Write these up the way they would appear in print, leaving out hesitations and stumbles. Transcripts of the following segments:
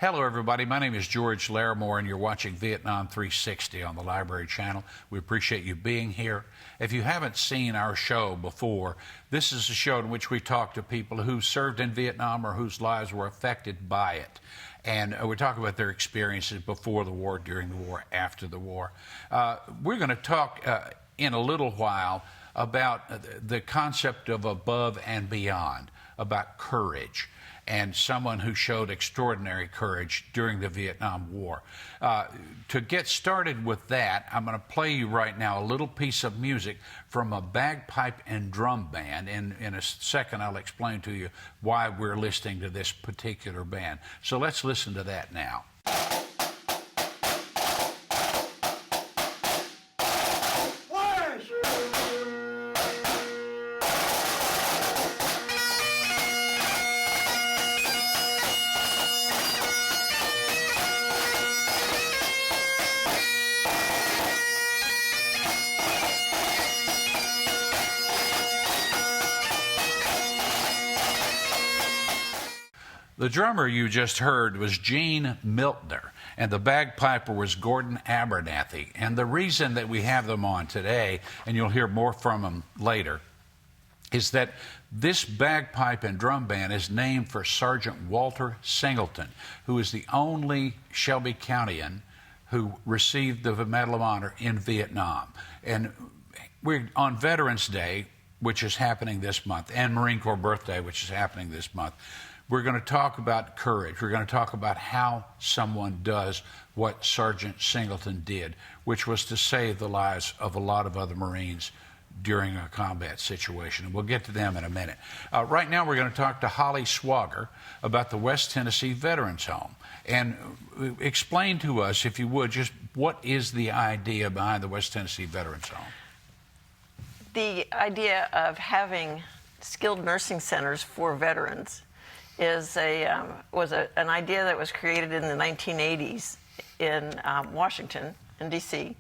Hello, everybody. My name is George Larrimore, and you're watching Vietnam 360 on the Library Channel. We appreciate you being here. If you haven't seen our show before, this is a show in which we talk to people who served in Vietnam or whose lives were affected by it. And we talk about their experiences before the war, during the war, after the war. We're going to talk in a little while about the concept of above and beyond, about courage, and someone who showed extraordinary courage during the Vietnam War. To get started with that, I'm going to play you right now a little piece of music from a bagpipe and drum band. In a second, I'll explain to you why we're listening to this particular band. So let's listen to that now. The drummer you just heard was Gene Miltner, and the bagpiper was Gordon Abernathy. And the reason that we have them on today, and you'll hear more from them later, is that this bagpipe and drum band is named for Sergeant Walter Singleton, who is the only Shelby Countyan who received the Medal of Honor in Vietnam. And we're on Veterans Day, which is happening this month, and Marine Corps Birthday, which is happening this month. We're going to talk about courage. We're going to talk about how someone does what Sergeant Singleton did, which was to save the lives of a lot of other Marines during a combat situation. And we'll get to them in a minute. Right now, we're going to talk to Holly Swogger about the West Tennessee Veterans Home. And explain to us, if you would, just what is the idea behind the West Tennessee Veterans Home? The idea of having skilled nursing centers for veterans is an idea that was created in the 1980s in Washington, in D.C.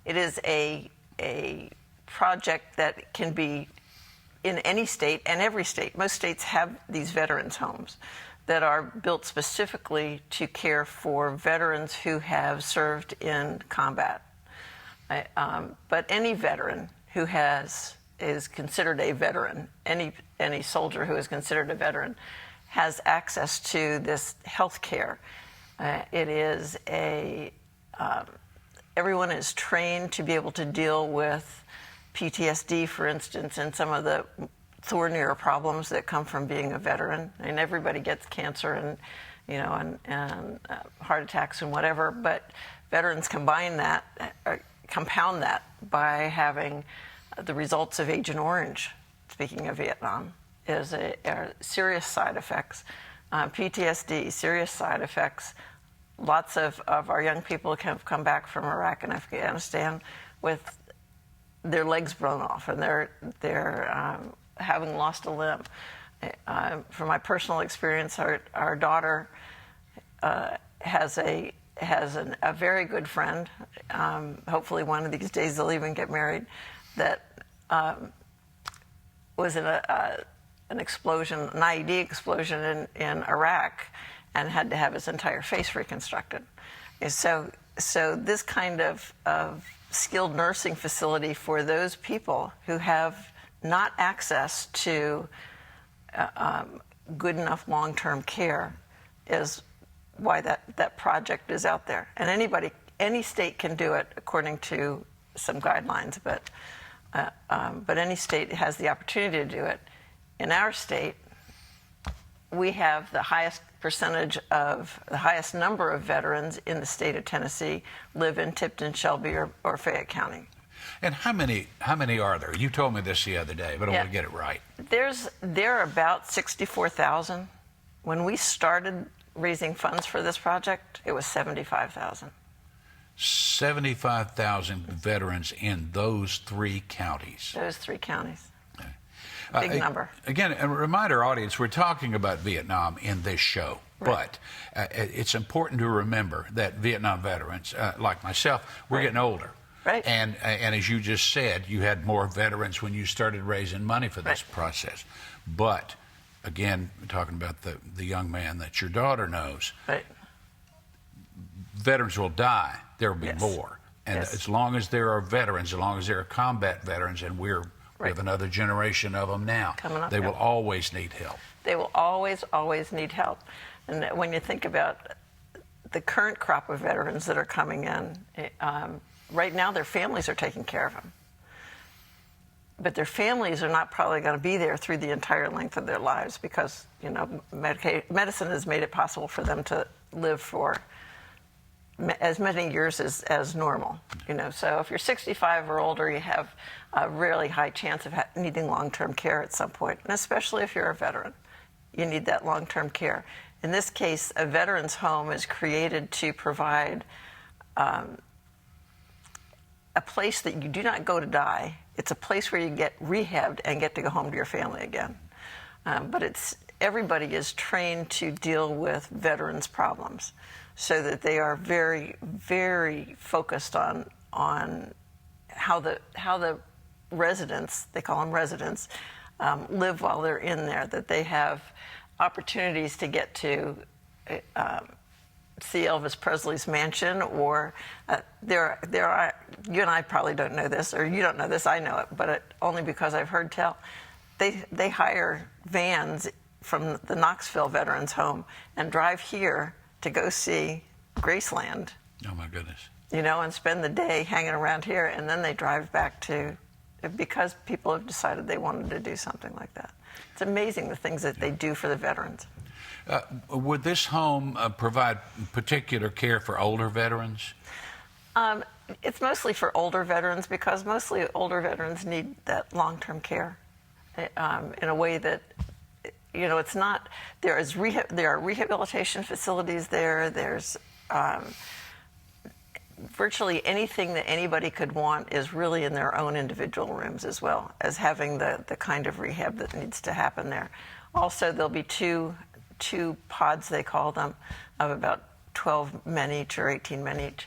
It is a project that can be in any state and every state. Most states have these veterans homes that are built specifically to care for veterans who have served in combat. But any veteran who is considered a veteran, any soldier who is considered a veteran, has access to this health care. It is everyone is trained to be able to deal with PTSD, for instance, and some of the thornier problems that come from being a veteran. And everybody gets cancer and heart attacks and whatever, but veterans compound that by having the results of Agent Orange, speaking of Vietnam, is serious side effects. PTSD, serious side effects. Lots of our young people have come back from Iraq and Afghanistan with their legs blown off, and they're having lost a limb. From my personal experience, our daughter has a very good friend. Hopefully, one of these days they'll even get married. That was in an explosion, an IED explosion in Iraq, and had to have his entire face reconstructed. So this kind of skilled nursing facility for those people who have not access to good enough long-term care is why that project is out there. And any state can do it according to some guidelines, but any state has the opportunity to do it. In our state, we have the highest number of veterans in the state of Tennessee live in Tipton, Shelby, or Fayette County. And how many are there? You told me this the other day, but I want to get it right. There are about 64,000. When we started raising funds for this project, it was 75,000. 75,000 veterans in those three counties. Those three counties. Big number. Again, and remind our audience, we're talking about Vietnam in this show, right. But it's important to remember that Vietnam veterans, like myself, we're getting older. Right. And as you just said, you had more veterans when you started raising money for this process. But, again, talking about the young man that your daughter knows, veterans will die, there will be Yes. more. And Yes. as long as there are veterans, as long as there are combat veterans, and we have another generation of them now, Coming up, they yeah. will always need help. They will always, always need help. And when you think about the current crop of veterans that are coming in, right now their families are taking care of them. But their families are not probably going to be there through the entire length of their lives because, medicine has made it possible for them to live for as many years as normal. So if you're 65 or older, you have a really high chance of needing long-term care at some point, and especially if you're a veteran, you need that long-term care. In this case, a veteran's home is created to provide a place that you do not go to die. It's a place where you get rehabbed and get to go home to your family again. But everybody is trained to deal with veterans' problems, so that they are very, very focused on how the residents, they call them residents, live while they're in there. That they have opportunities to get to see Elvis Presley's mansion, or there are, you and I probably don't know this, or you don't know this, I know it, but only because I've heard tell. They hire vans from the Knoxville Veterans Home and drive here to go see Graceland. Oh my goodness. And spend the day hanging around here, and then they drive back because people have decided they wanted to do something like that. It's amazing the things that they do for the veterans. Would this home provide particular care for older veterans? It's mostly for older veterans because mostly older veterans need that long-term care in a way that, it's not. There are rehabilitation facilities there. There's virtually anything that anybody could want is really in their own individual rooms, as well as having the kind of rehab that needs to happen there. Also, there'll be two pods, they call them, of about 12 men each or 18 men each,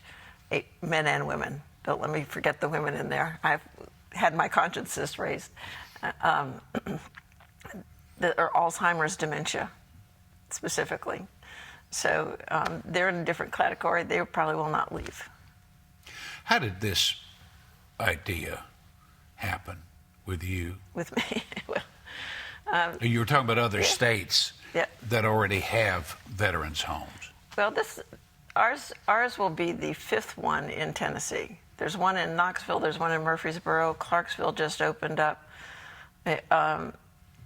8 men and women. Don't let me forget the women in there. I've had my consciences raised. That are Alzheimer's dementia, specifically. So they're in a different category. They probably will not leave. How did this idea happen with you? With me? You were talking about other states Yeah. that already have veterans' homes. Well, ours will be the 5th one in Tennessee. There's one in Knoxville. There's one in Murfreesboro. Clarksville just opened up.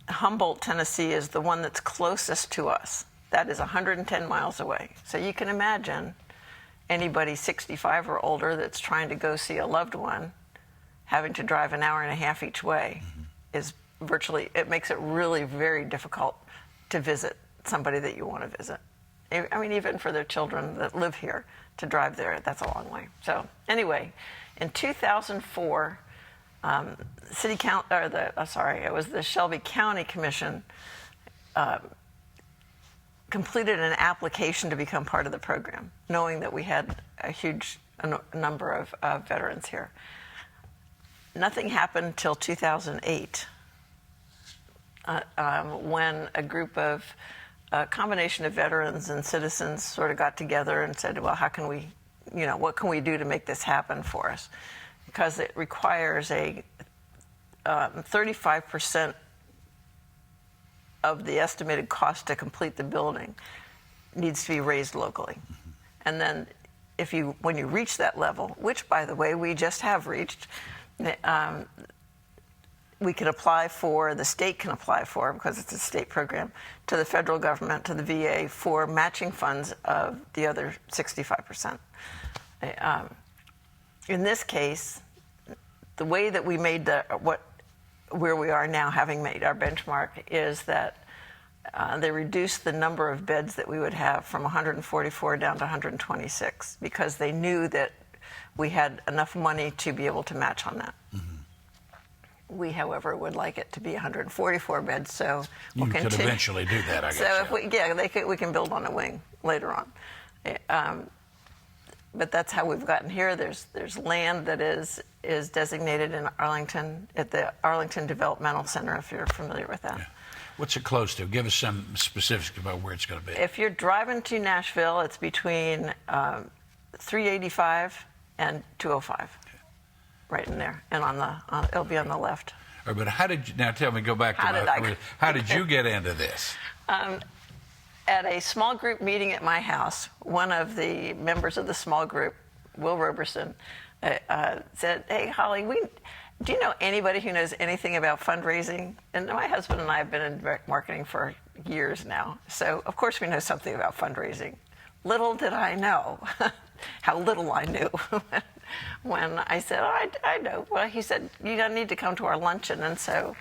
Humboldt, Tennessee is the one that's closest to us. That is 110 miles away. So you can imagine anybody 65 or older that's trying to go see a loved one having to drive an hour and a half each way is virtually, it makes it really very difficult to visit somebody that you want to visit. I mean, even for their children that live here, to drive there, that's a long way. So anyway, in 2004, it was the Shelby County Commission completed an application to become part of the program, knowing that we had a huge number of veterans here. Nothing happened until 2008, when a combination of veterans and citizens sort of got together and said, well, how can we, what can we do to make this happen for us? Because it requires a 35% of the estimated cost to complete the building needs to be raised locally. And then when you reach that level, which, by the way, we just have reached, we can apply for, the state can apply for, because it's a state program, to the federal government, to the VA, for matching funds of the other 65%. In this case, the way that we made where we are now, having made our benchmark, is that they reduced the number of beds that we would have from 144 down to 126, because they knew that we had enough money to be able to match on that. We, however, would like it to be 144 beds, so we'll continue. You could eventually do that, I guess. So we can build on a wing later on. But that's how we've gotten here. There's land that is designated in Arlington, at the Arlington Developmental Center, if you're familiar with that. Yeah. What's it close to? Give us some specifics about where it's going to be. If you're driving to Nashville, it's between 385 and 205, right in there, and it'll be on the left. All right, but how did you, now tell me, go back to how did you get into this? At a small group meeting at my house, one of the members of the small group, Will Roberson, said, "Hey, Holly, do you know anybody who knows anything about fundraising?" And my husband and I have been in direct marketing for years now, so of course we know something about fundraising. Little did I know how little I knew when I said, "Oh, I know." Well, he said, "You need to come to our luncheon," and so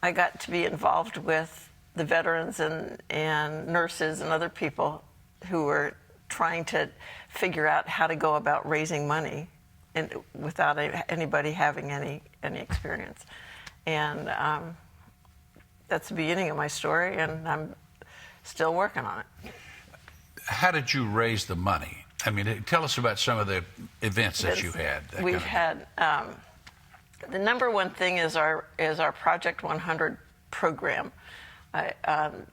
I got to be involved with the veterans and nurses and other people who were trying to figure out how to go about raising money and without anybody having any experience. And that's the beginning of my story, and I'm still working on it. How did you raise the money? I mean, tell us about some of the events that you had. We've had the number one thing is our Project 100 program.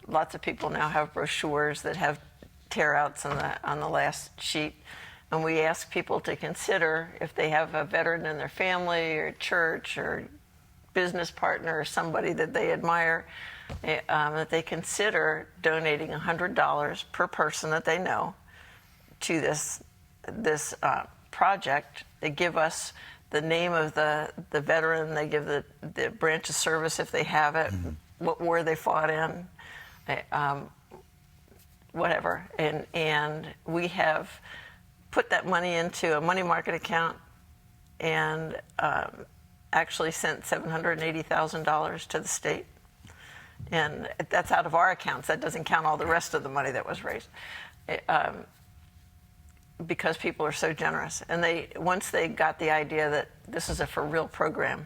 Lots of people now have brochures that have tear-outs on the last sheet, and we ask people to consider, if they have a veteran in their family or church or business partner or somebody that they admire, that they consider donating $100 per person that they know to this project. They give us the name of the veteran, they give the branch of service if they have it, what war they fought in, whatever. And we have put that money into a money market account and actually sent $780,000 to the state. And that's out of our accounts. That doesn't count all the rest of the money that was raised. Because people are so generous. And once they got the idea that this is a for real program,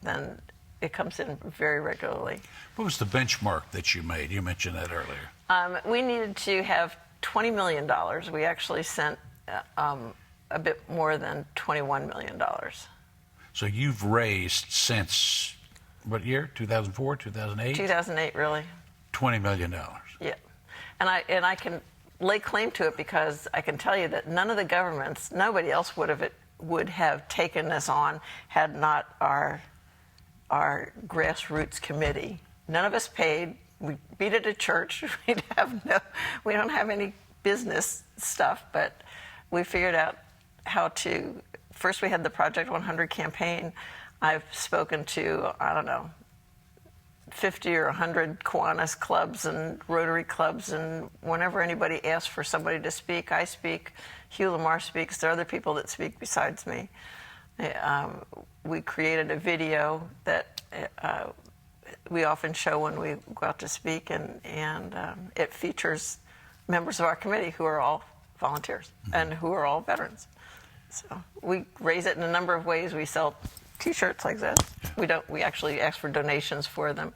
then it comes in very regularly. What was the benchmark that you made? You mentioned that earlier. We needed to have $20 million. We actually sent a bit more than $21 million. So you've raised since what year? 2004, 2008? 2008, really. $20 million. Yeah. And I can lay claim to it because I can tell you that none of the governments, nobody else would have taken this on had not our grassroots committee. None of us paid. We beat it at church. We don't have any business stuff, but we figured out how to. First, we had the Project 100 campaign. I've spoken to, I don't know, 50 or 100 Kiwanis clubs and Rotary clubs, and whenever anybody asks for somebody to speak, I speak. Hugh Lamar speaks. There are other people that speak besides me. We created a video that we often show when we go out to speak, and it features members of our committee who are all volunteers and who are all veterans. So we raise it in a number of ways. We sell T-shirts like this. We actually ask for donations for them.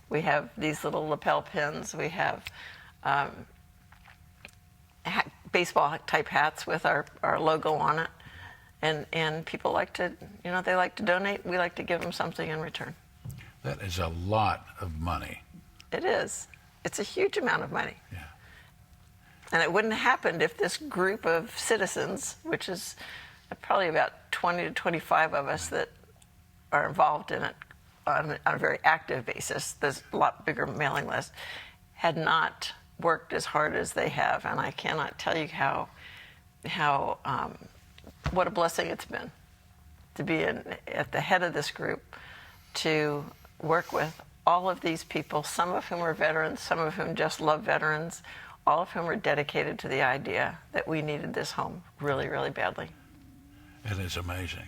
We have these little lapel pins. We have baseball type hats with our logo on it. And people like to, they like to donate. We like to give them something in return. That is a lot of money. It is. It's a huge amount of money. Yeah. And it wouldn't have happened if this group of citizens, which is probably about 20 to 25 of us that are involved in it on a very active basis, there's a lot bigger mailing list, had not worked as hard as they have. And I cannot tell you how what a blessing it's been to be at the head of this group, to work with all of these people, some of whom are veterans, some of whom just love veterans, all of whom are dedicated to the idea that we needed this home really, really badly. It is amazing.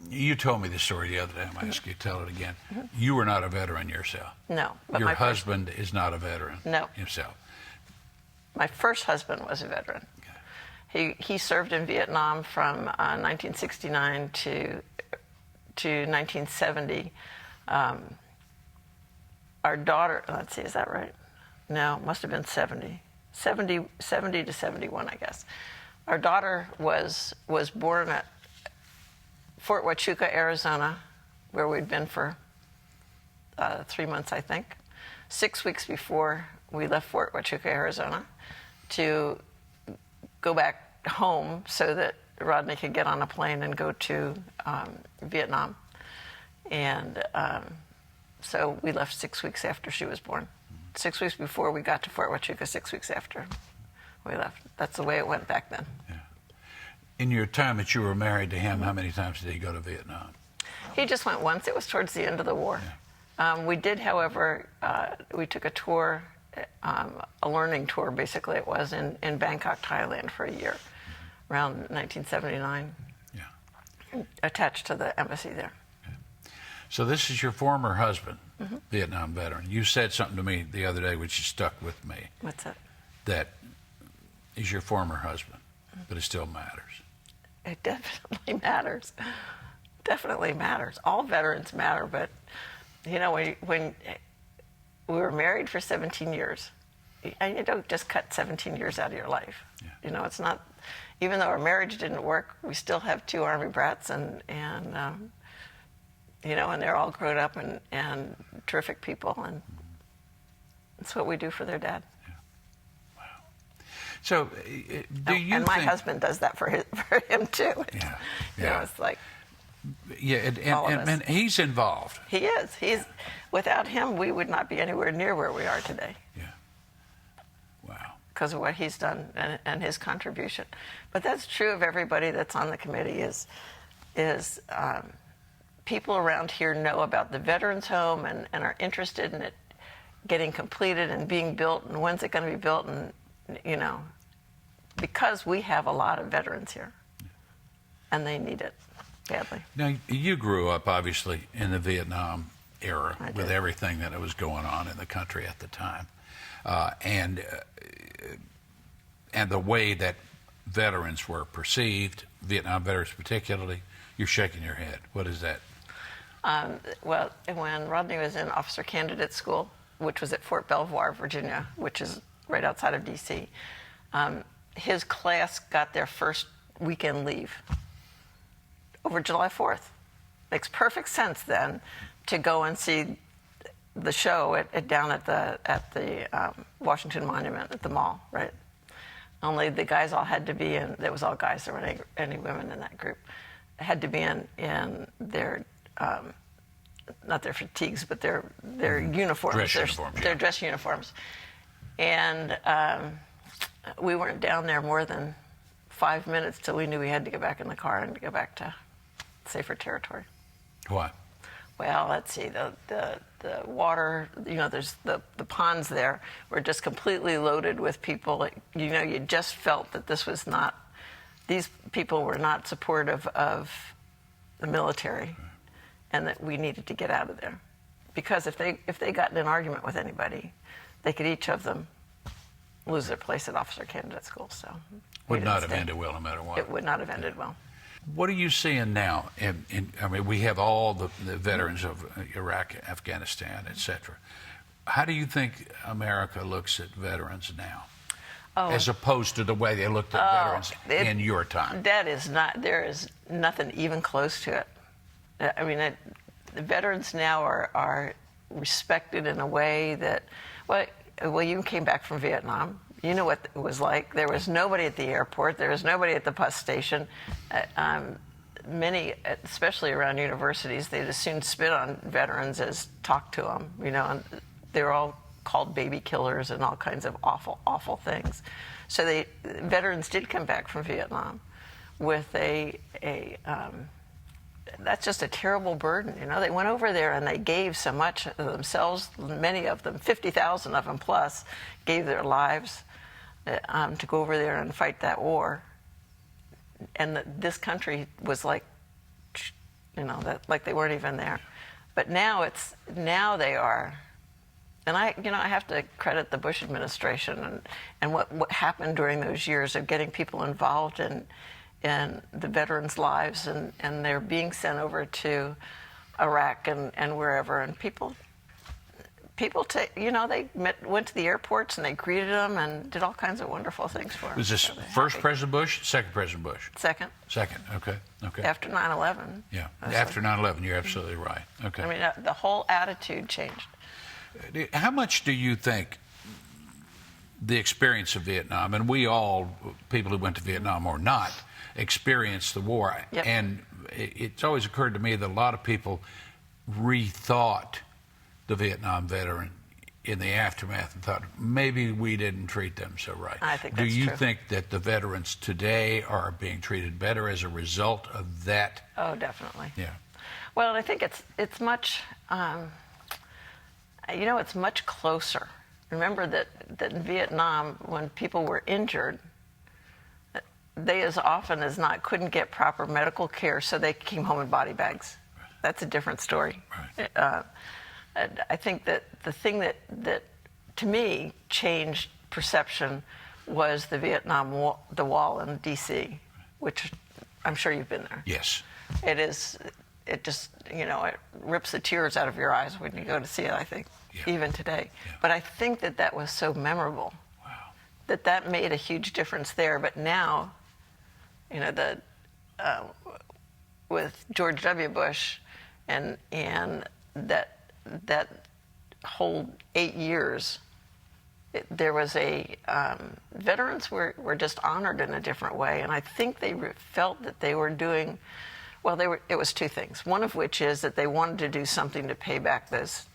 You told me the story the other day. I'm going to ask you to tell it again. You were not a veteran yourself. No. But your husband is not a veteran himself. My first husband was a veteran. He served in Vietnam from 1969 to 1970. Our daughter, let's see, is that right? No, it must have been 70 to 71, I guess. Our daughter was born at Fort Huachuca, Arizona, where we'd been for 3 months, I think. 6 weeks before we left Fort Huachuca, Arizona, to go back home so that Rodney could get on a plane and go to Vietnam. And so we left 6 weeks after she was born. 6 weeks before we got to Fort Huachuca, 6 weeks after we left. That's the way it went back then. Yeah. In your time that you were married to him, how many times did he go to Vietnam? He just went once. It was towards the end of the war. Yeah. We did, however, we took a tour, a learning tour, basically it was, in Bangkok, Thailand for a year, around 1979, Yeah. attached to the embassy there. So this is your former husband, Vietnam veteran. You said something to me the other day which stuck with me. What's that? That he's your former husband, but it still matters. It definitely matters. Definitely matters. All veterans matter, but you know, when we were married for 17 years, and you don't just cut 17 years out of your life. Yeah. You know, it's not. Even though our marriage didn't work, we still have 2 Army brats, and you know, and they're all grown up and terrific people, and that's what we do for their dad. Yeah. Wow. So, do you and my think... husband does that for him too. Yeah. You know, it's like... Yeah, and he's involved. He is. Without him, we would not be anywhere near where we are today. Yeah. Wow. Because of what he's done and his contribution. But that's true of everybody that's on the committee. Is people around here know about the Veterans Home and are interested in it getting completed and being built, and when's it going to be built, and you know, because we have a lot of veterans here, and they need it badly. Now, you grew up, obviously, in the Vietnam era with did. everything that was going on in the country at the time. And the way that veterans were perceived, Vietnam veterans particularly, you're shaking your head. What is that? Well, when Rodney was in officer candidate school, which was at Fort Belvoir, Virginia, which is right outside of D.C., his class got their first weekend leave over July 4th. Makes perfect sense then to go and see the show down at the Washington Monument at the mall, right? Only the guys all had to be in. There was all guys. There weren't any women in that group. Had to be in their not their fatigues, but their uniforms. Their dress uniforms. And we weren't down there more than 5 minutes till we knew we had to get back in the car and go back to safer territory. Why? Well, let's see. The water, you know, there's the ponds there were just completely loaded with people. You know, you just felt that these people were not supportive of the military, and that we needed to get out of there. Because if they got in an argument with anybody, they could each of them lose their place at officer candidate school. So would not have ended well no matter what. It would not have ended well. What are you seeing now? I mean, we have all the veterans of Iraq, Afghanistan, etc. How do you think America looks at veterans now, as opposed to the way they looked at veterans in your time? There is nothing even close to it. I mean, the veterans now are respected in a way that, well, you came back from Vietnam. You know what it was like. There was nobody at the airport. There was nobody at the bus station. Many, especially around universities, they'd as soon spit on veterans as talk to them. You know, and they were all called baby killers and all kinds of awful, awful things. So veterans did come back from Vietnam with that's just a terrible burden. You know, they went over there and they gave so much of themselves. Many of them, 50,000 of them plus, gave their lives to go over there and fight that war. And this country was like, you know, like they weren't even there. But now they are. And I have to credit the Bush administration and what happened during those years of getting people involved in the veterans' lives, and they're being sent over to Iraq and wherever, and people they went to the airports and they greeted them and did all kinds of wonderful things for them. Was this first President Bush, second President Bush? Second. Second, okay. After 9/11. Yeah, after 9/11, you're absolutely right. Okay. I mean, the whole attitude changed. How much do you think the experience of Vietnam, and we all, people who went to Vietnam or not, experienced the war. Yep. And it's always occurred to me that a lot of people rethought the Vietnam veteran in the aftermath and thought maybe we didn't treat them so right. I think Do that's you true. think that the veterans today are being treated better as a result of that? Oh, definitely. Yeah. Well, I think it's much, it's much closer. Remember that in Vietnam, when people were injured, they as often as not couldn't get proper medical care, so they came home in body bags. That's a different story. Right. I think that the thing that to me changed perception was the Vietnam Wall, the wall in D.C., which I'm sure you've been there. Yes. It just, it rips the tears out of your eyes when you go to see it, I think, even today. Yeah. But I think that was so memorable. Wow. That made a huge difference there. But now, with George W. Bush and that whole 8 years, there was veterans were just honored in a different way, and I think they felt that they were doing, it was two things. One of which is that they wanted to do something to pay back those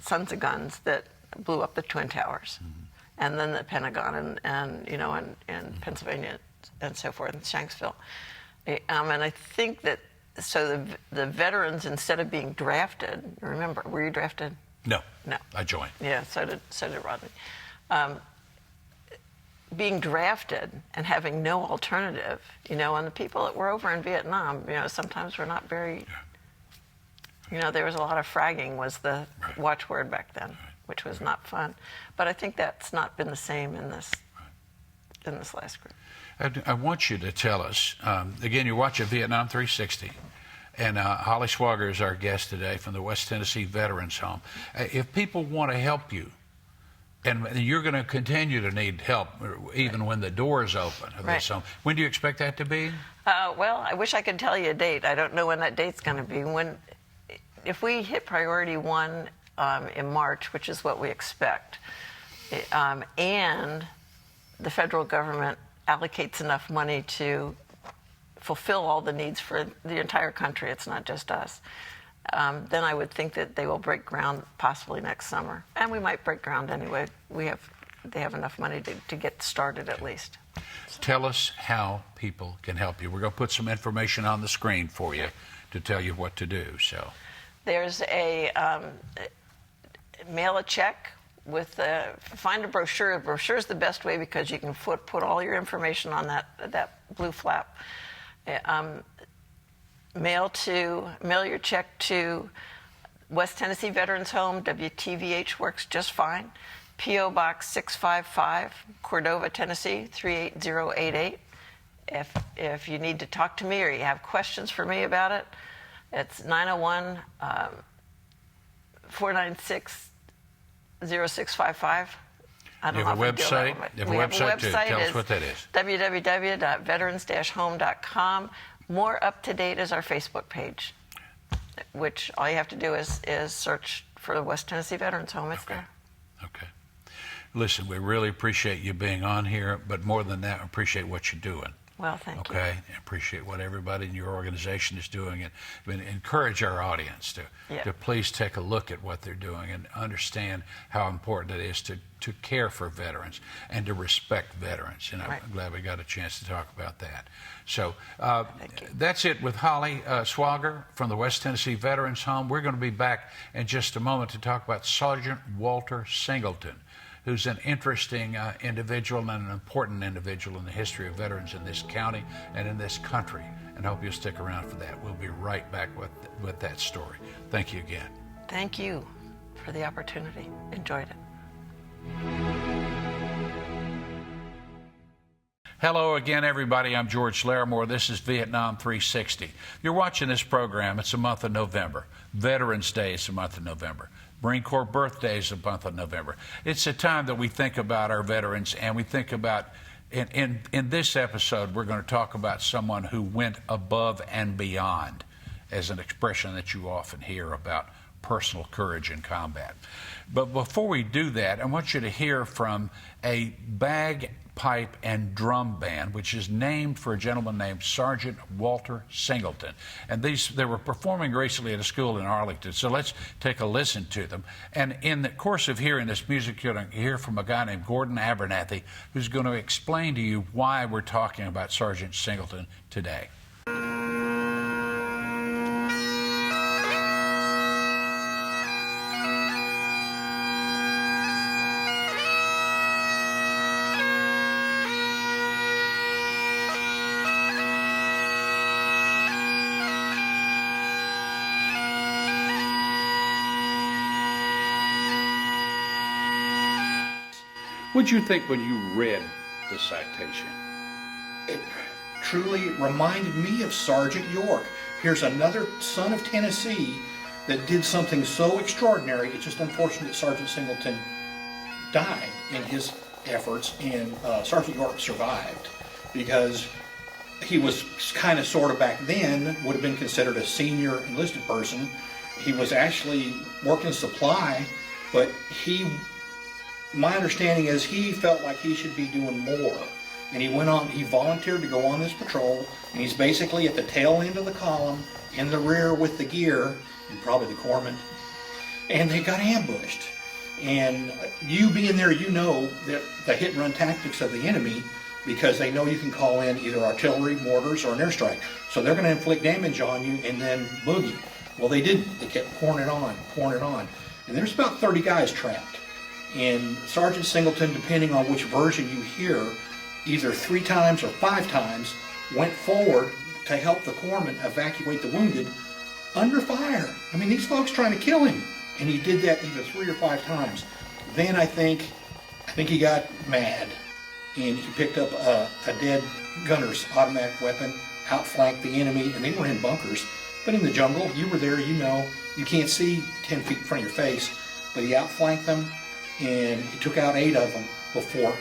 sons of guns that blew up the Twin Towers, and then the Pentagon, and Pennsylvania and so forth, and Shanksville. And I think that the veterans, instead of being drafted, remember, were you drafted? No. No. I joined. Yeah, so did Rodney. Being drafted and having no alternative, and the people that were over in Vietnam, sometimes were not very, there was a lot of fragging was the watchword back then, which was not fun. But I think that's not been the same in this last group. I want you to tell us, again, you're watching Vietnam 360, and Holly Swogger is our guest today from the West Tennessee Veterans Home. If people want to help you, and you're going to continue to need help even when the doors open of this home, when do you expect that to be? Well, I wish I could tell you a date. I don't know when that date's going to be. If we hit priority 1 in March, which is what we expect, and the federal government allocates enough money to fulfill all the needs for the entire country, it's not just us, then I would think that they will break ground possibly next summer. And we might break ground anyway. They have enough money to get started at least. Tell us how people can help you. We're going to put some information on the screen for you to tell you what to do. So there's mail a check find a brochure. A brochure is the best way because you can put all your information on that blue flap. Mail your check to West Tennessee Veterans Home. WTVH works just fine. P.O. Box 655, Cordova, Tennessee 38088. If you need to talk to me or you have questions for me about it, it's 901 496 0655. I don't you know have a website? We have a website too. Tell us what that is. www.veterans-home.com. More up to date is our Facebook page, which all you have to do is search for the West Tennessee Veterans Home. It's there. Okay. Listen, we really appreciate you being on here, but more than that, we appreciate what you're doing. Well, thank you. Okay, I appreciate what everybody in your organization is doing, and encourage our audience to please take a look at what they're doing and understand how important it is to care for veterans and to respect veterans. And I'm glad we got a chance to talk about that. So that's it with Holly Swogger from the West Tennessee Veterans Home. We're going to be back in just a moment to talk about Sergeant Walter Singleton, who's an interesting individual and an important individual in the history of veterans in this county and in this country. And I hope you'll stick around for that. We'll be right back with that story. Thank you again. Thank you for the opportunity. Enjoyed it. Hello again, everybody. I'm George Larrimore. This is Vietnam 360. You're watching this program. It's the month of November. Veterans Day is the month of November. Marine Corps Birthday is the month of November. It's a time that we think about our veterans, and we think about, in this episode, we're going to talk about someone who went above and beyond, as an expression that you often hear about personal courage in combat. But before we do that, I want you to hear from a bagpipe and drum band, which is named for a gentleman named Sergeant Walter Singleton. And they were performing recently at a school in Arlington. So let's take a listen to them. And in the course of hearing this music, you're going to hear from a guy named Gordon Abernathy, who's going to explain to you why we're talking about Sergeant Singleton today. What'd you think when you read the citation? It truly reminded me of Sergeant York. Here's another son of Tennessee that did something so extraordinary. It's just unfortunate Sergeant Singleton died in his efforts, and Sergeant York survived because he was kind of sort of back then would have been considered a senior enlisted person. He was actually working supply, but my understanding is he felt like he should be doing more. And he volunteered to go on this patrol, and he's basically at the tail end of the column, in the rear with the gear, and probably the corpsman, and they got ambushed. And you being there, you know that the hit and run tactics of the enemy, because they know you can call in either artillery, mortars, or an airstrike. So they're going to inflict damage on you and then boogie. Well, they didn't. They kept pouring it on. And there's about 30 guys trapped. And Sergeant Singleton, depending on which version you hear, either 3 times or 5 times, went forward to help the corpsman evacuate the wounded under fire. I mean, these folks trying to kill him. And he did that either 3 or 5 times. Then I think he got mad, and he picked up a dead gunner's automatic weapon, outflanked the enemy, and they were in bunkers. But in the jungle, you were there, you know, you can't see 10 feet in front of your face, but he outflanked them, and he took out 8 of them before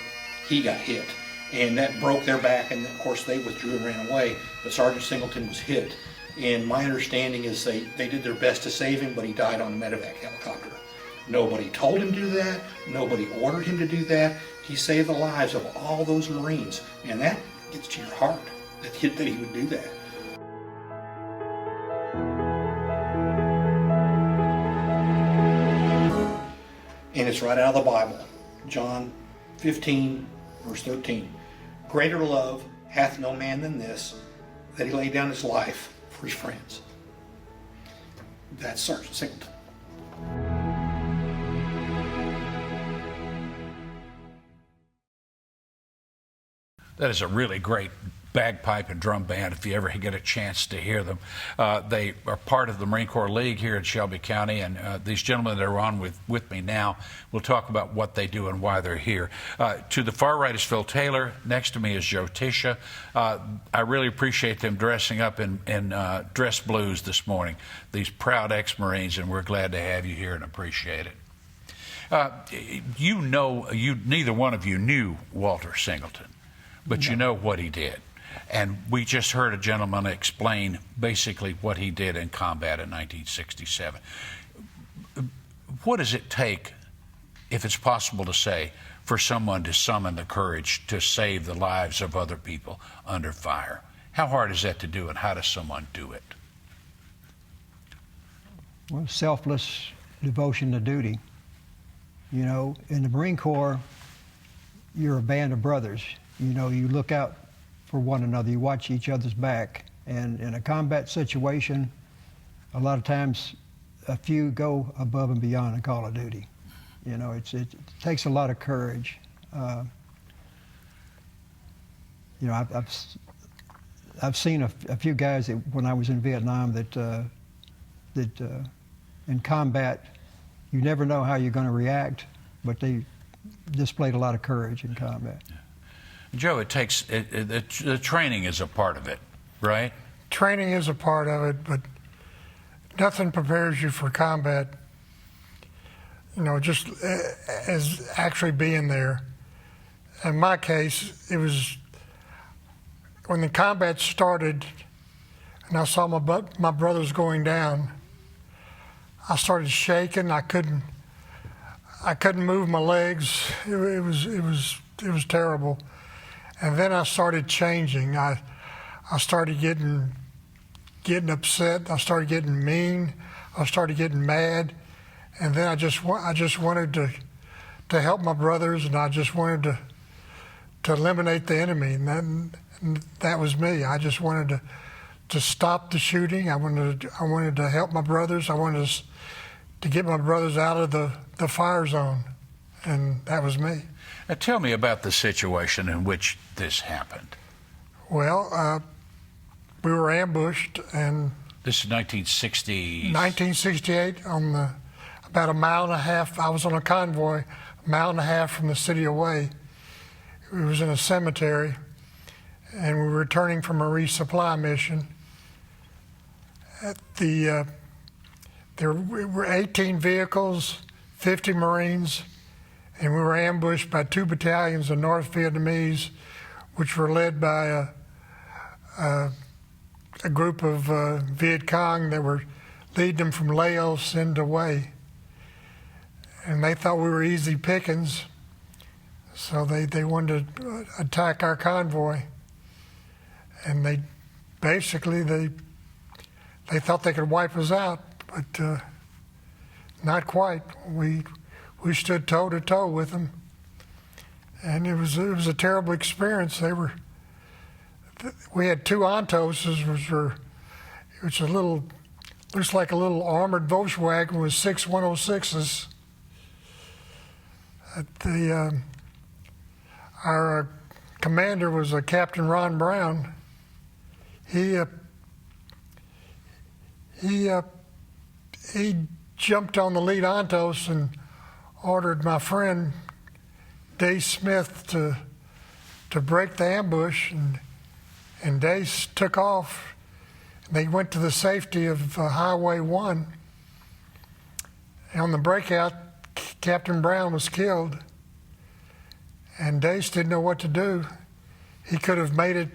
he got hit. And that broke their back, and of course they withdrew and ran away, but Sergeant Singleton was hit. And my understanding is they did their best to save him, but he died on a medevac helicopter. Nobody told him to do that, nobody ordered him to do that. He saved the lives of all those Marines, and that gets to your heart, that he would do that. And it's right out of the Bible, John 15, verse 13. Greater love hath no man than this, that he laid down his life for his friends. That's Sergeant Singleton. That is a really great bagpipe and drum band if you ever get a chance to hear them. They are part of the Marine Corps League here in Shelby County, and these gentlemen that are on with me now will talk about what they do and why they're here. To the far right is Phil Taylor. Next to me is Joe Tisha. I really appreciate them dressing up in dress blues this morning, these proud ex-Marines, and we're glad to have you here and appreciate it. Neither one of you knew Walter Singleton, but you know what he did. And we just heard a gentleman explain basically what he did in combat in 1967. What does it take, if it's possible to say, for someone to summon the courage to save the lives of other people under fire? How hard is that to do, and how does someone do it? Well, selfless devotion to duty. You know, in the Marine Corps, you're a band of brothers. You know, you look out for one another, you watch each other's back. And in a combat situation, a lot of times a few go above and beyond a call of duty. You know, it takes a lot of courage. You know, I've seen a few guys that, when I was in Vietnam, that in combat, you never know how you're going to react, but they displayed a lot of courage in combat. Joe, the training is a part of it, right? Training is a part of it, but nothing prepares you for combat, you know, just as actually being there. In my case, it was when the combat started and I saw my brothers going down, I started shaking. I couldn't move my legs. It was terrible. And then I started changing. I started getting upset. I started getting mean. I started getting mad. And then I just wanted to help my brothers, and I just wanted to eliminate the enemy. And that was me. I just wanted to stop the shooting. I wanted to help my brothers. I wanted to get my brothers out of the fire zone, and that was me. Now tell me about the situation in which this happened. Well, we were ambushed, and This is 1960. 1968 on about a mile and a half. I was on a convoy, a mile and a half from the city away. It was in a cemetery, and we were returning from a resupply mission. There were 18 vehicles, 50 Marines, and we were ambushed by 2 battalions of North Vietnamese, which were led by a group of Viet Cong that were leading them from Laos into Hue. And they thought we were easy pickings, so they wanted to attack our convoy. And they thought they could wipe us out, but not quite. We stood toe to toe with them, and it was a terrible experience. We had 2 Antoses, which looks like a little armored Volkswagen with 6 106s. Our commander was Captain Ron Brown. He jumped on the lead Antos and ordered my friend Dave Smith to break the ambush, and Dave took off. They went to the safety of Highway 1. And on the breakout, Captain Brown was killed, and Dave didn't know what to do. He could have made it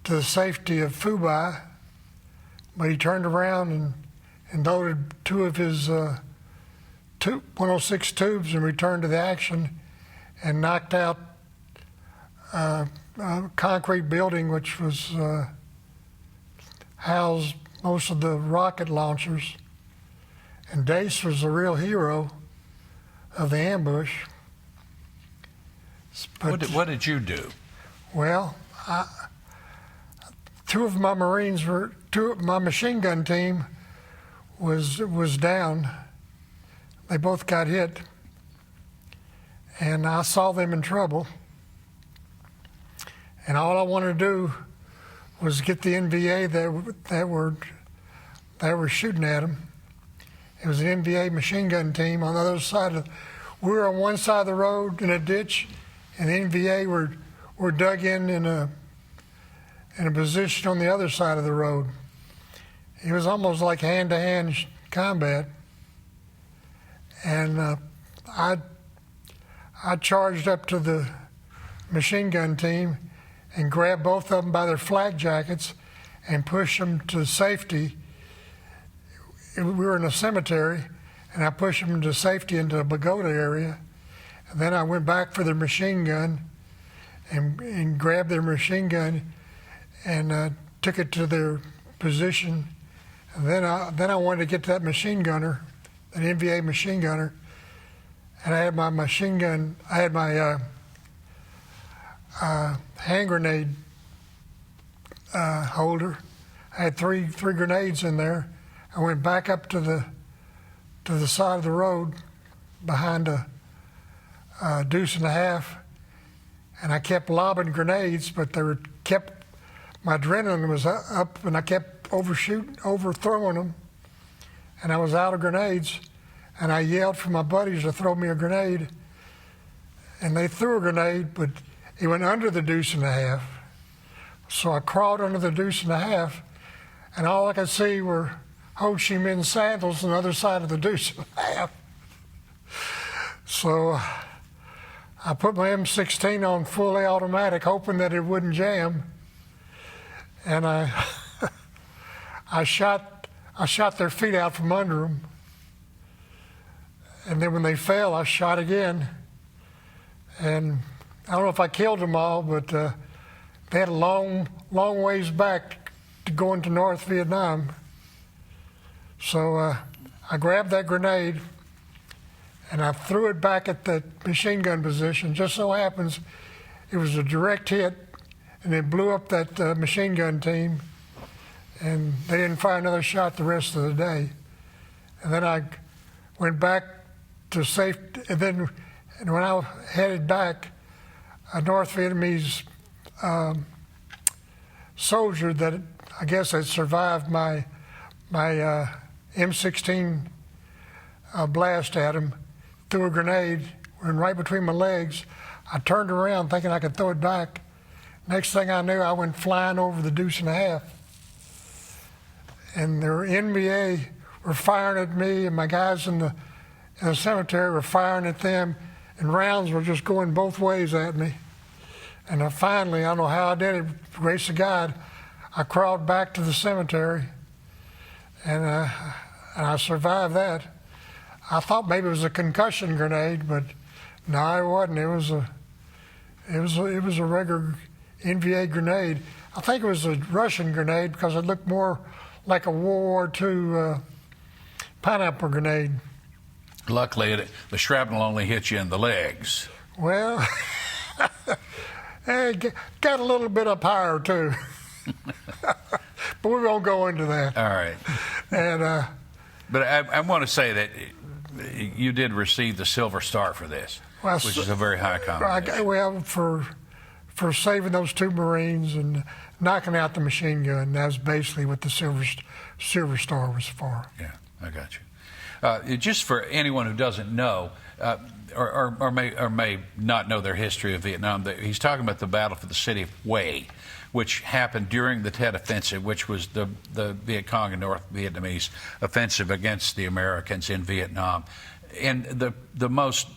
to the safety of Phu Bai, but he turned around and loaded 2 of his 106 tubes and returned to the action and knocked out a concrete building which was housed most of the rocket launchers. And Dace was the real hero of the ambush. But, What did you do? well, 2 of my Marines my machine gun team was down. They both got hit, and I saw them in trouble. And all I wanted to do was get the NVA that were shooting at them. It was an NVA machine gun team on the other side we were on one side of the road in a ditch, and the NVA were dug in a position on the other side of the road. It was almost like hand-to-hand combat. And I charged up to the machine gun team and grabbed both of them by their flak jackets and pushed them to safety. We were in a cemetery, and I pushed them to safety into a pagoda area. And then I went back for their machine gun and grabbed their machine gun and took it to their position. And then I wanted to get to that machine gunner, an NVA machine gunner, and I had my machine gun, I had my hand grenade holder. I had three grenades in there. I went back up to the side of the road behind a deuce and a half, and I kept lobbing grenades, but my adrenaline was up, and I kept overthrowing them, and I was out of grenades, and I yelled for my buddies to throw me a grenade, and they threw a grenade, but it went under the deuce and a half. So I crawled under the deuce and a half, and all I could see were Ho Chi Minh sandals on the other side of the deuce and a half. So I put my M16 on fully automatic, hoping that it wouldn't jam, and I shot their feet out from under them, And then when they fell, I shot again. And I don't know if I killed them all, but they had a long ways back to go into North Vietnam. So I grabbed that grenade and I threw it back at the machine gun position. Just so happens it was a direct hit, and it blew up that machine gun team, and they didn't fire another shot the rest of the day. And then I went back to safe, and then when I headed back, a North Vietnamese soldier that I guess had survived my M16 blast at him threw a grenade, went right between my legs. I turned around thinking I could throw it back. Next thing I knew, I went flying over the deuce and a half. And their NVA were firing at me, and my guys in the cemetery were firing at them, and rounds were just going both ways at me. And I finally, I don't know how I did it, grace of God, I crawled back to the cemetery, and I survived that. I thought maybe it was a concussion grenade, but no, it wasn't. It was a regular NVA grenade. I think it was a Russian grenade because it looked more like a World War II pineapple grenade. Luckily, the shrapnel only hit you in the legs. Well, it got a little bit up higher too. But we won't go into that. All right. And but I want to say that you did receive the Silver Star for this, well, which is a very high commendation. Well, for saving those two Marines and knocking out the machine gun, that's basically what the Silver Star was for. Yeah, I got you. Just for anyone who doesn't know, or may not know their history of Vietnam, he's talking about the battle for the city of Hue, which happened during the Tet Offensive, which was the Viet Cong and North Vietnamese offensive against the Americans in Vietnam. And the most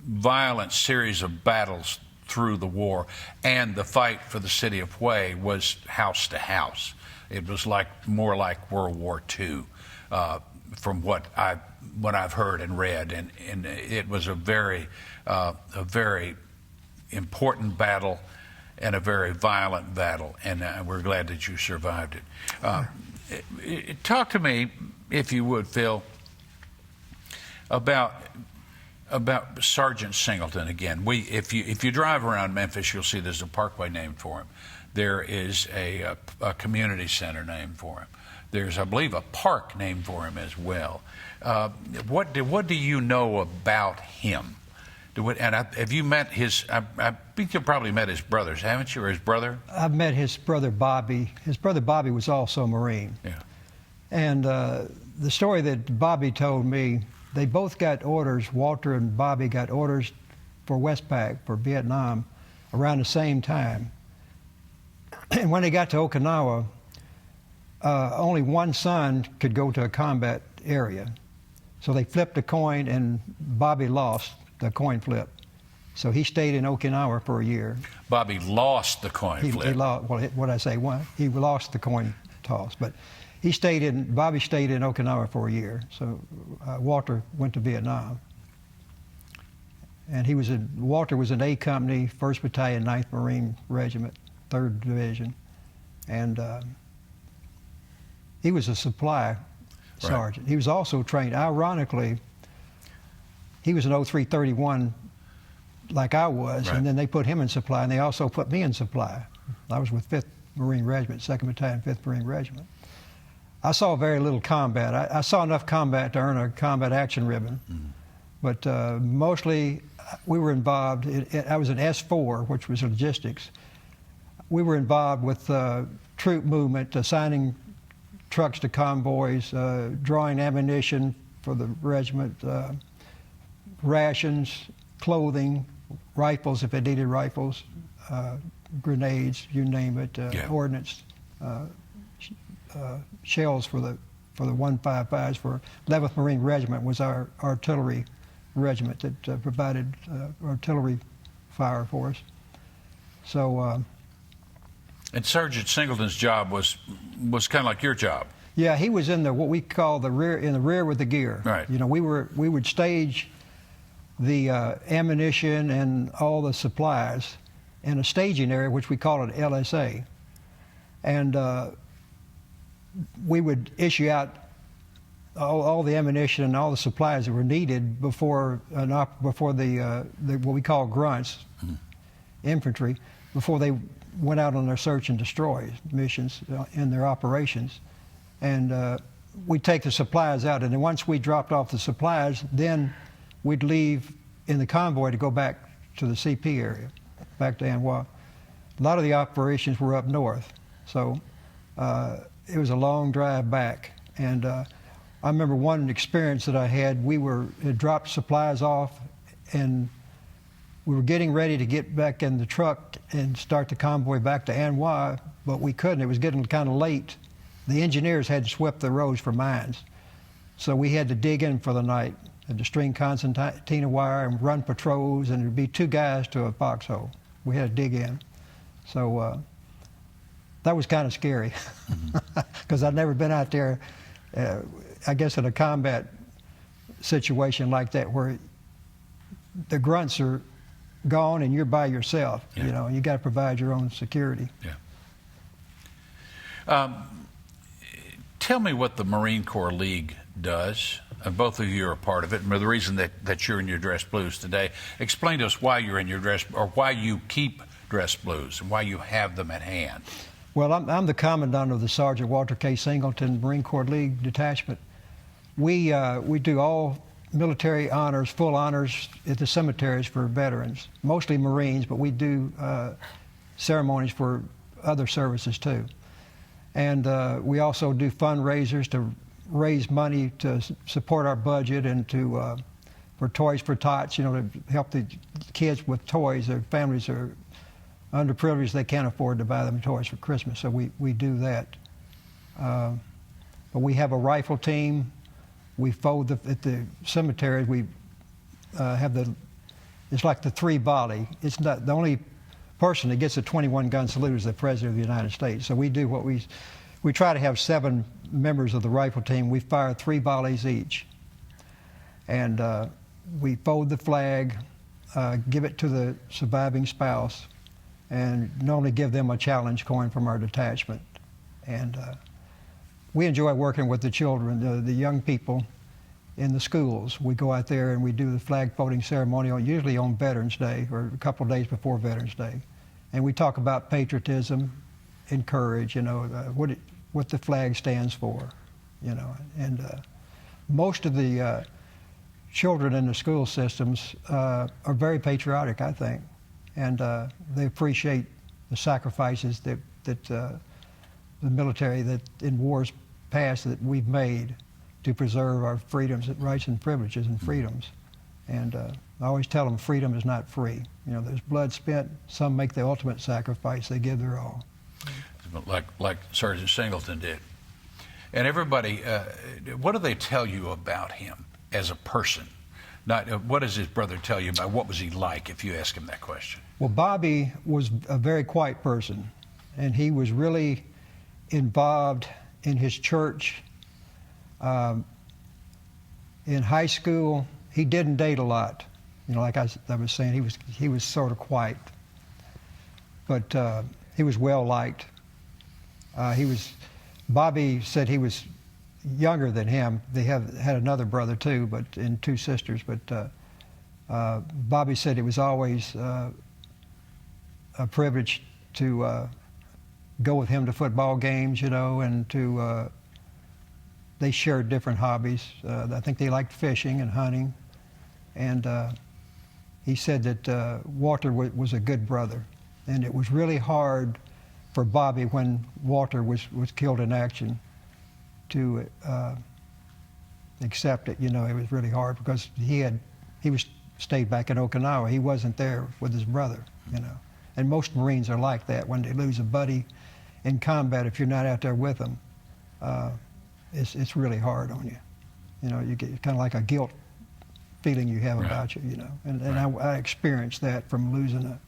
violent series of battles through the war, and the fight for the city of Hue was house to house. It was more like World War II, from what I've heard and read, and it was a very important battle and a very violent battle, and we're glad that you survived it. Talk to me, if you would, Phil, about Sergeant Singleton again. If you drive around Memphis, you'll see there's a parkway named for him. There is a community center named for him. There's, I believe, a park named for him as well. What do you know about him? Have you met his? I think you've probably met his brothers, haven't you, or his brother? I've met his brother Bobby. His brother Bobby was also a Marine. Yeah. And the story that Bobby told me, they both got orders. Walter and Bobby got orders for Westpac, for Vietnam, around the same time. And when they got to Okinawa, only one son could go to a combat area. So they flipped a coin, and Bobby lost the coin flip. So he stayed in Okinawa for a year. Bobby lost the coin flip. He lost, well, what I say, he lost the coin toss. But Bobby stayed in Okinawa for a year. So Walter went to Vietnam. And Walter was in A Company, 1st Battalion, 9th Marine Regiment, 3rd Division. And he was a supply sergeant. Right. He was also trained, ironically, he was an 0331 like I was, right. And then they put him in supply, and they also put me in supply. I was with 5th Marine Regiment, 2nd Battalion, 5th Marine Regiment. I saw very little combat. I saw enough combat to earn a combat action ribbon. Mm-hmm. But mostly we were involved. I was in S4, which was logistics. We were involved with troop movement, assigning trucks to convoys, drawing ammunition for the regiment, rations, clothing, rifles if they needed rifles, grenades, you name it, ordnance, shells for the 155s. For 11th Marine Regiment was our artillery regiment that provided artillery fire for us. So. And Sergeant Singleton's job was kind of like your job. Yeah, he was in the what we call the rear, in the rear with the gear. Right. You know, we would stage the ammunition and all the supplies in a staging area, which we call it LSA, and we would issue out all the ammunition and all the supplies that were needed before the what we call grunts, infantry, before they went out on their search and destroy missions in their operations. And we'd take the supplies out, and then once we dropped off the supplies, then we'd leave in the convoy to go back to the CP area, back to Anwa. A lot of the operations were up north, so it was a long drive back. And I remember one experience that I had. We had dropped supplies off, and we were getting ready to get back in the truck and start the convoy back to Anwa, but we couldn't. It was getting kind of late. The engineers had swept the roads for mines, so we had to dig in for the night, had to string concertina wire and run patrols, and there'd be 2 guys to a foxhole. We had to dig in. So that was kind of scary, because I'd never been out there, I guess, in a combat situation like that, where the grunts are gone and you're by yourself. Yeah. You know, and you got to provide your own security. Yeah. Tell me what the Marine Corps League does. Both of you are a part of it, and the reason that you're in your dress blues today. Explain to us why you're in your dress, or why you keep dress blues, and why you have them at hand. Well, I'm the commandant of the Sergeant Walter K. Singleton Marine Corps League detachment. We do all military honors, full honors at the cemeteries for veterans, mostly Marines, but we do ceremonies for other services too. And we also do fundraisers to raise money to support our budget, and to for Toys for Tots, you know, to help the kids with toys. Their families are underprivileged; they can't afford to buy them toys for Christmas, so we do that. But we have a rifle team. We fold at the cemetery. We have it's like the 3 volley. It's not the only person that gets a 21 gun salute is the President of the United States. So we do what we try to have 7 members of the rifle team. We fire 3 volleys each, and we fold the flag, give it to the surviving spouse, and normally give them a challenge coin from our detachment. And we enjoy working with the children, the young people in the schools. We go out there and we do the flag folding ceremony, usually on Veterans Day or a couple of days before Veterans Day. And we talk about patriotism and courage, you know, what the flag stands for, you know. And most of the children in the school systems are very patriotic, I think. And they appreciate the sacrifices that the military, that in wars past, that we've made to preserve our freedoms, rights and privileges and freedoms. And I always tell them freedom is not free. You know, there's blood spent. Some make the ultimate sacrifice. They give their all. Like Sergeant Singleton did. And everybody, what do they tell you about him as a person? Not what does his brother tell you about? What was he like, if you ask him that question? Well, Bobby was a very quiet person, and he was really involved in his church. In high school, he didn't date a lot. You know, like I was saying, he was sort of quiet, but he was well liked. Bobby said he was younger than him. They had another brother too, and 2 sisters. But Bobby said it was always a privilege to go with him to football games, you know, and to they shared different hobbies. I think they liked fishing and hunting, and he said that Walter was a good brother, and it was really hard for Bobby when Walter was killed in action to accept it. You know, it was really hard because he stayed back in Okinawa. He wasn't there with his brother, you know. And most Marines are like that. When they lose a buddy in combat, if you're not out there with them, it's really hard on you. You know, you get kind of like a guilt feeling you have about you, you know. And I experienced that from losing a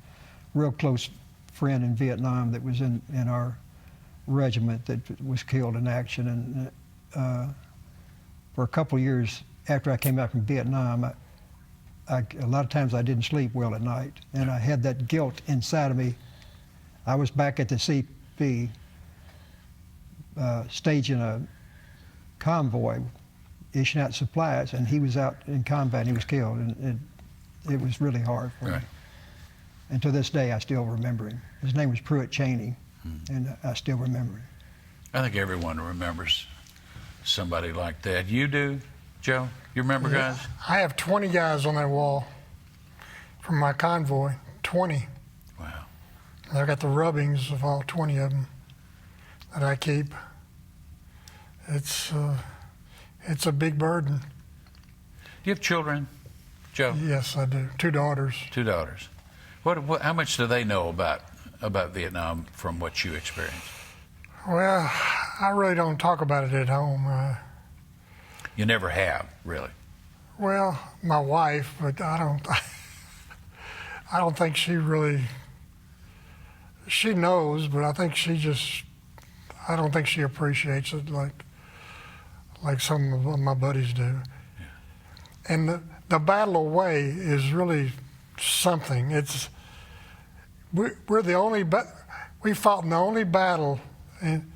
real close friend in Vietnam that was in our regiment that was killed in action. And for a couple of years after I came back from Vietnam, a lot of times I didn't sleep well at night, and I had that guilt inside of me. I was back at the CP staging a convoy, issuing out supplies, and he was out in combat and he was killed, and it was really hard for me. And to this day, I still remember him. His name was Pruitt Cheney, and I still remember him. I think everyone remembers somebody like that. You do, Joe? You remember guys? I have 20 guys on that wall from my convoy, 20. Wow. And I've got the rubbings of all 20 of them that I keep. It's a big burden. Do you have children, Joe? Yes, I do. 2 daughters. 2 daughters. How much do they know about Vietnam from what you experienced? Well, I really don't talk about it at home. You never have, really. Well, my wife, but I don't think she really. She knows, but I think I don't think she appreciates it like some of my buddies do. Yeah. And the battle away is really something. We're the only we fought in the only battle in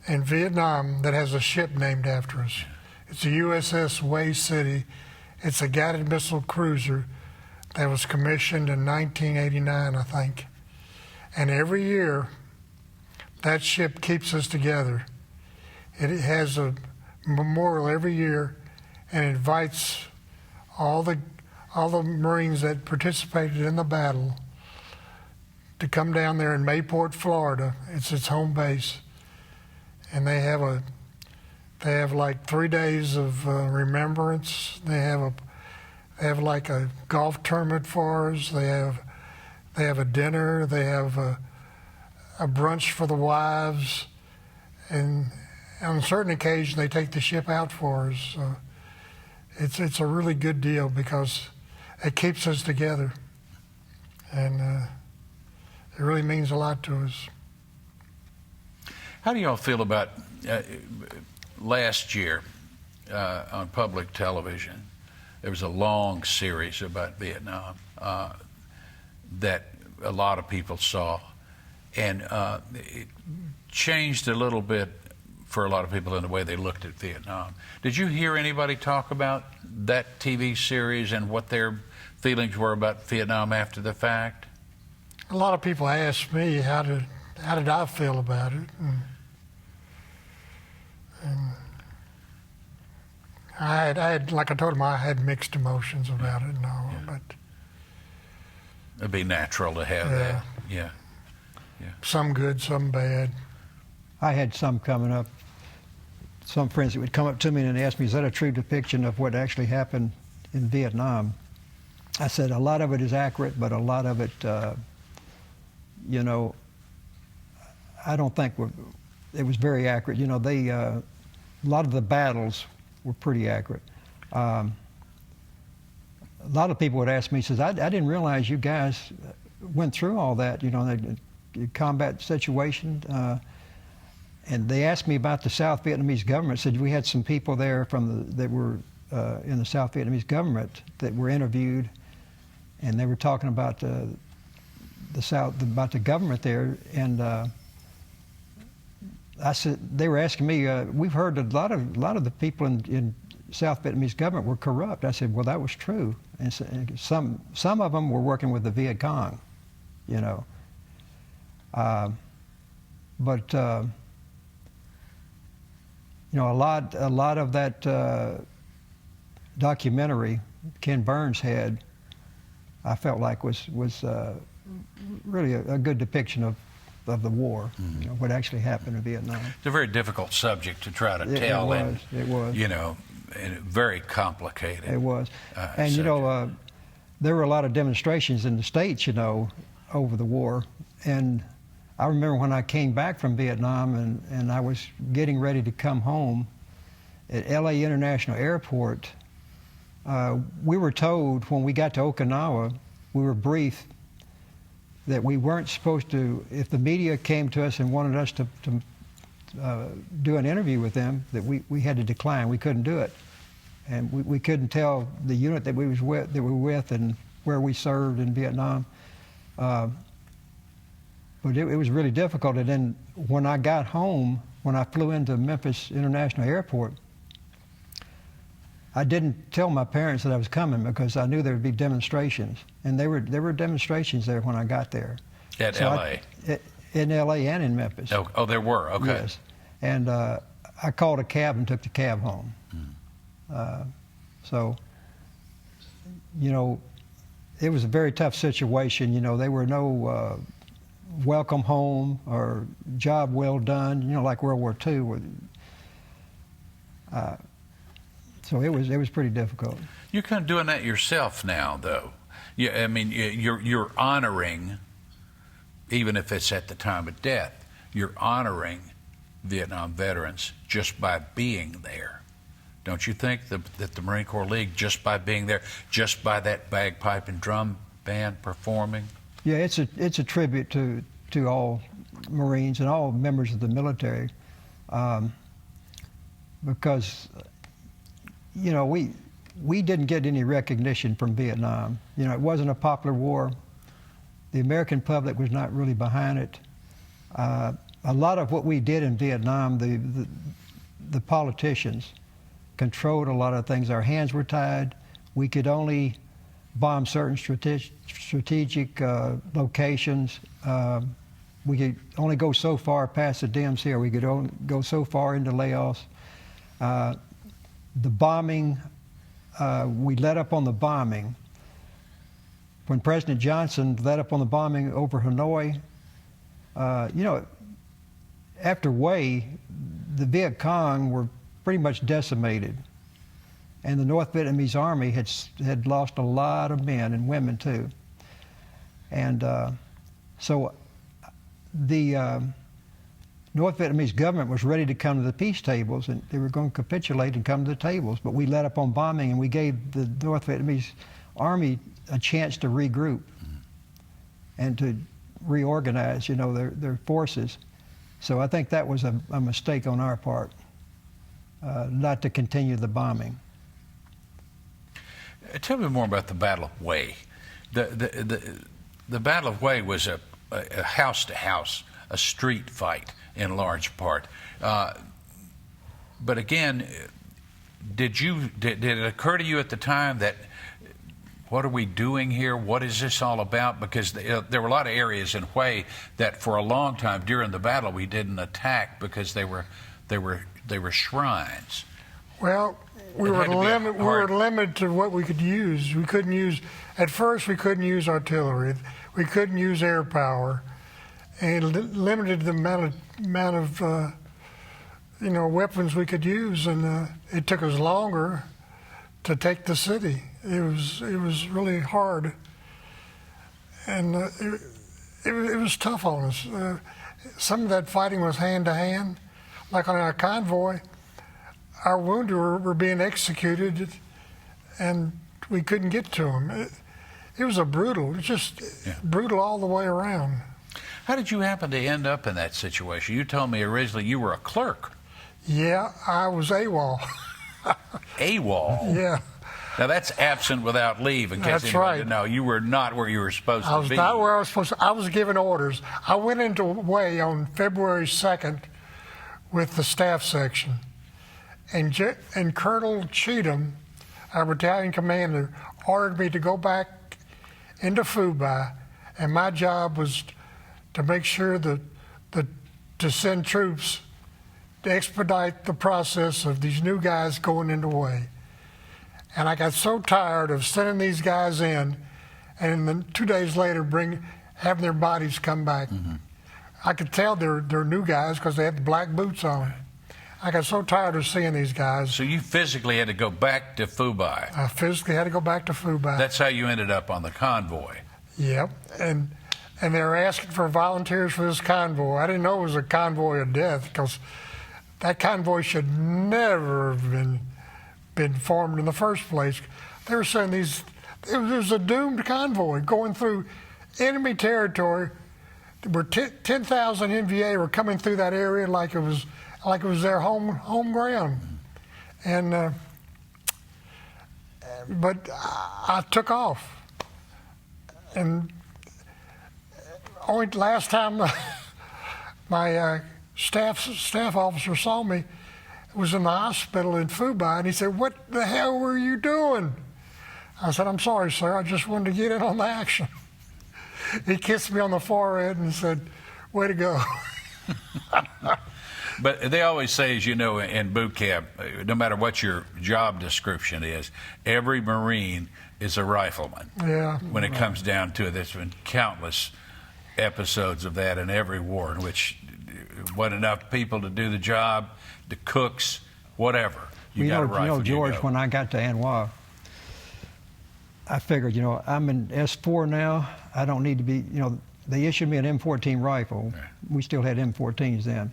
Vietnam that has a ship named after us. It's the USS Way City. It's a guided missile cruiser that was commissioned in 1989, I think. And every year, that ship keeps us together. It has a memorial every year and invites all the Marines that participated in the battle to come down there in Mayport, Florida. It's its home base. And they have like 3 days of remembrance. They have like a golf tournament for us. They have a dinner. They have a brunch for the wives, and on certain occasions they take the ship out for us. So it's a really good deal because it keeps us together, and it really means a lot to us. How do y'all feel about last year on public television? There was a long series about Vietnam that a lot of people saw, and it changed a little bit for a lot of people in the way they looked at Vietnam. Did you hear anybody talk about that TV series and what their feelings were about Vietnam after the fact? A lot of people ask me how did I feel about it, and I had, like I told them, I had mixed emotions about it and all, but it'd be natural to have that. Yeah. Some good, some bad. I had some coming up, some friends that would come up to me and ask me, is that a true depiction of what actually happened in Vietnam? I said, a lot of it is accurate, but a lot of it, I don't think it was very accurate. A lot of the battles were pretty accurate. A lot of people would ask me, says, I didn't realize you guys went through all that, the combat situation. And they asked me about the South Vietnamese government. Said we had some people there that were in the South Vietnamese government that were interviewed, and they were talking about about the government there. And I said, they were asking me, we've heard a lot of the people in South Vietnamese government were corrupt. I said, well, that was true. And so, some of them were working with the Viet Cong, but a lot of that documentary Ken Burns had, I felt like was really a good depiction of the war, what actually happened in Vietnam. It's a very difficult subject to try to tell. It was. And very complicated. It was. And, there were a lot of demonstrations in the States, over the war. And I remember when I came back from Vietnam and I was getting ready to come home at L.A. International Airport, we were told when we got to Okinawa, we were briefed that we weren't supposed to, if the media came to us and wanted us to do an interview with them that we had to decline. We couldn't do it, and we couldn't tell the unit that we were with and where we served in Vietnam. But it was really difficult. And then when I got home, when I flew into Memphis International Airport, I didn't tell my parents that I was coming because I knew there would be demonstrations, and there were demonstrations there when I got there. At L.A.? In L.A. and in Memphis. Oh, there were. Okay. Yes. And I called a cab and took the cab home. So, you know, it was a very tough situation. You know, there were no welcome home or job well done, you know, like World War II. So it was pretty difficult. You're kind of doing that yourself now, though. Yeah, I mean, you're honoring, even if it's at the time of death, you're honoring Vietnam veterans just by being there. Don't you think that the Marine Corps League, just by being there, just by that bagpipe and drum band performing? Yeah, it's a tribute to all Marines and all members of the military, because you know we didn't get any recognition from Vietnam. You know, it wasn't a popular war. The American public was not really behind it. A lot of what we did in Vietnam, the politicians controlled a lot of things. Our hands were tied. We could only bomb certain strategic locations. We could only go so far past the DMZ, or we could only go so far into Laos. The bombing, we let up on the bombing. When President Johnson let up on the bombing over Hanoi, you know, after Hue, the Viet Cong were pretty much decimated. And the North Vietnamese army had lost a lot of men and women too. And so the North Vietnamese government was ready to come to the peace tables, and they were going to capitulate and come to the tables. But we let up on bombing, and we gave the North Vietnamese army a chance to regroup and to reorganize, you know, their forces. So I think that was a mistake on our part, not to continue the bombing. Tell me more about the Battle of Hue. The Battle of Hue was a house-to-house, a street fight in large part. But again, did it occur to you at the time that, what are we doing here? What is this all about? Because there were a lot of areas in Hue that for a long time during the battle we didn't attack because they were shrines. Well, we were limited to what we could use. We couldn't use, at first we couldn't use artillery. We couldn't use air power, and limited the amount of you know, weapons we could use, and it took us longer to take the city. It was really hard, and it was tough on us. Some of that fighting was hand to hand, like on our convoy. Our wounded were being executed, and we couldn't get to them. It was just brutal all the way around. How did you happen to end up in that situation? You told me originally you were a clerk. Yeah, I was AWOL. AWOL? Yeah. Now that's absent without leave, in case anybody didn't know. You were not where you were supposed to be. I was not where I was supposed to. I was given orders. I went into Hue on February 2nd with the staff section. And Colonel Cheatham, our battalion commander, ordered me to go back into Phu Bai, and my job was to make sure that to send troops to expedite the process of these new guys going into Hue. And I got so tired of sending these guys in, and then 2 days later having their bodies come back. Mm-hmm. I could tell they're new guys because they had the black boots on. I got so tired of seeing these guys. So you physically had to go back to Phu Bai. I physically had to go back to Phu Bai. That's how you ended up on the convoy. Yep, and they were asking for volunteers for this convoy. I didn't know it was a convoy of death, because that convoy should never have been formed in the first place. They were saying it was a doomed convoy going through enemy territory. were 10,000 NVA were coming through that area like it was their home ground, and but I took off, and only last time my staff officer saw me was in the hospital in Fubai, and he said, "What the hell were you doing?" I said, "I'm sorry, sir. I just wanted to get in on the action." He kissed me on the forehead and said, "Way to go." But they always say, as you know, in boot camp, no matter what your job description is, every Marine is a rifleman. Yeah. When it comes down to it, there's been countless episodes of that in every war in which wasn't enough people to do the job, the cooks, whatever. You got a rifle. George, when I got to Anwa, I figured, I'm in S4 now. I don't need to be, they issued me an M14 rifle. Okay. We still had M14s then.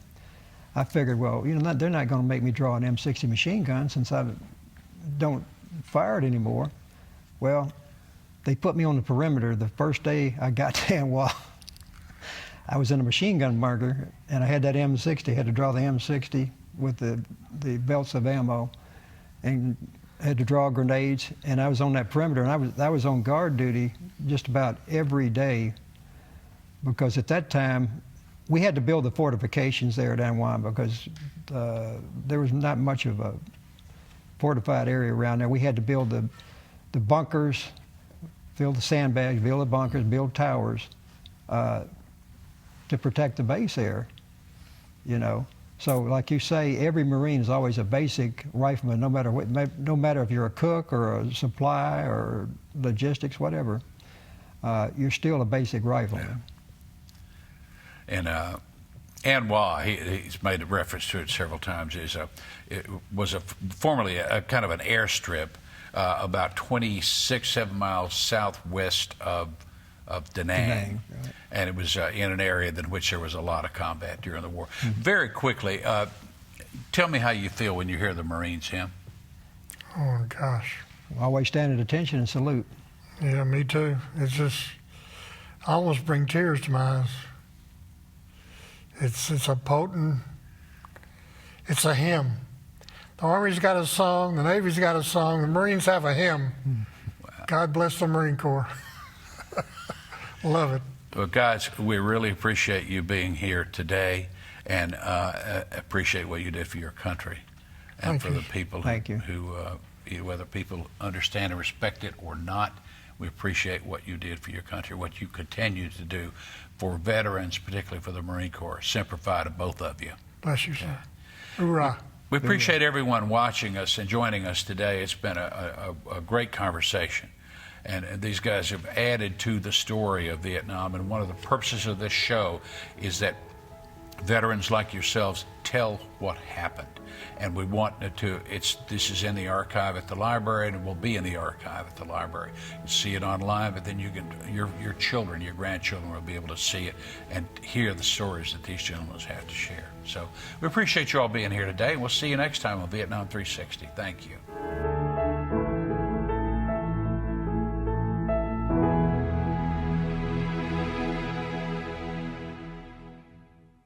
I figured, well, they're not going to make me draw an M60 machine gun since I don't fire it anymore. Well, they put me on the perimeter the first day I got to Anwa. I was in a machine gun bunker, and I had that M60. Had to draw the M60 with the belts of ammo, and had to draw grenades. And I was on that perimeter, and I was on guard duty just about every day, because at that time we had to build the fortifications there at Anwan because there was not much of a fortified area around there. We had to build the bunkers, build the sandbags, build the bunkers, build towers to protect the base there, So, like you say, every Marine is always a basic rifleman, no matter if you're a cook or a supply or logistics, whatever. You're still a basic rifleman. Yeah. And Anwa, he's made a reference to it several times. It was formerly a kind of an airstrip about 7 miles southwest of Da Nang. Right. And it was in an area in which there was a lot of combat during the war. Very quickly, tell me how you feel when you hear the Marines hymn. Oh, gosh. Always stand at attention and salute. Yeah, me too. It's just, I almost bring tears to my eyes. It's a potent, it's a hymn. The Army's got a song, the Navy's got a song, the Marines have a hymn. Wow. God bless the Marine Corps. Love it. Well, guys, we really appreciate you being here today, and appreciate what you did for your country and for the people who whether people understand and respect it or not. We appreciate what you did for your country, what you continue to do for veterans, particularly for the Marine Corps. Semper Fi to both of you. Bless you, sir. Hoorah. We appreciate everyone watching us and joining us today. It's been a great conversation. And these guys have added to the story of Vietnam. And one of the purposes of this show is that veterans like yourselves tell what happened. And we want this is in the archive at the library, and it will be in the archive at the library. You see it online, but then your children, your grandchildren will be able to see it and hear the stories that these gentlemen have to share. So we appreciate you all being here today. We'll see you next time on Vietnam 360. Thank you.